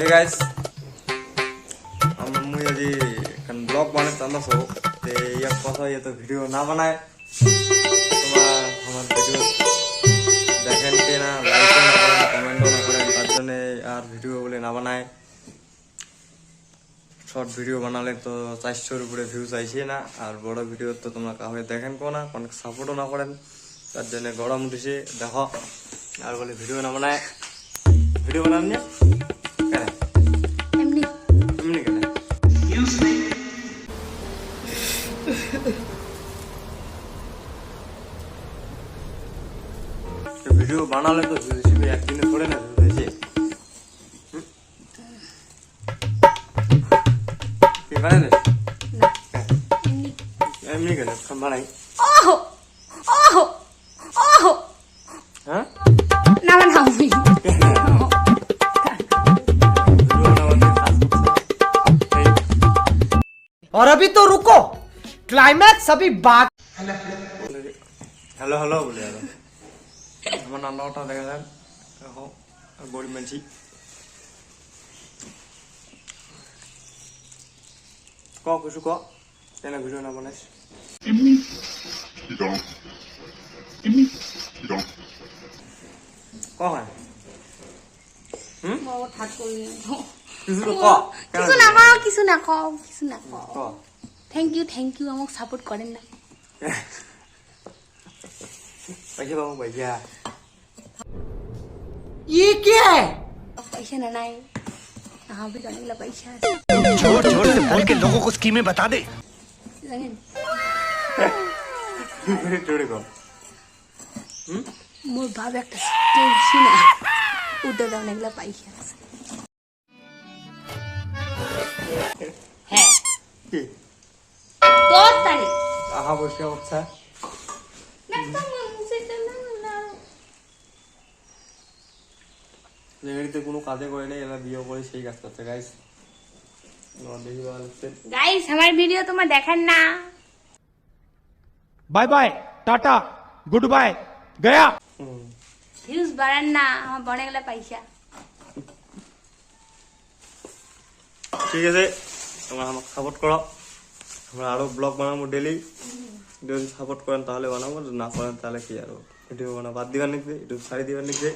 hey guys हम मुझे जी कन ब्लॉग बनाने चाहता सो ते ये कसो ये तो वीडियो ना बनाए তোমার আমার ভিডিও দেখেন কি না লাইক না করেন কমেন্টও না করেন তার জন্য আর ভিডিও বলে না বানায় শর্ট ভিডিও বানালে তো 400 এর উপরে ভিউজ আইছে না আর বড় ভিডিও তো তোমরা কাউকে দেখেন কো না কোন সাপোর্টও না করেন তার জন্য গরম উঠেছে দেখো আর বলে ভিডিও না বানায় ভিডিও বানান না কেন এমনি এমনি কেন ভিডিও বানালে তো হিসেবে একদিনে করে না হয়েছে কি বানালে এমনি কেন বানাই ওহো ওহো ওহো হ্যাঁ না বানাও और अभी तो रुको क्लाइमैक्स अभी बात হ্যালো হ্যালো বলে আমার নাম্বারটা দেখা যান দেখো গরিব মানছি ক কিছু ক কেন ভিডিও না বানাইস ক হয় বাবা ঠাট করি কিছু তো ক কিছু না কও কিছু না কও কিছু না কও ক থ্যাংক ইউ আমাকে সাপোর্ট করেন না পয়সা পাবো পয়সা ये क्या है पैसा ना नहीं हाँ भी जाने वाला पैसा है जोर जोर से बोल के लोगों को स्कीमें बता दे জানেন টোড়ে কর মোর বাবা একটা স্টেজ না উঠে দাও না এগুলা পয়সা আছে হ্যাঁ কি 10 তারিখ আহা বসে উঠছে যেগুলিতে কোনো কাজে করে নেই এরা বিয়ে করে সেই কাজ করছে গাইস দেখি ভালো লাগছে গাইস আমার ভিডিও তোমার দেখেন না bye bye tata goodbye गया ভিউজ বাড়ান না আমার বনে গেলে পয়সা ঠিক আছে তোমরা আমাকে সাপোর্ট করো আমরা আরো ব্লগ বানাবো ডেলি যদি সাপোর্ট করেন তাহলে বানাবো না করেন তাহলে কি আরো ভিডিও বানা বাদ দিবার নিচ্ছে একটু ছাড়ি দিবার নিচ্ছে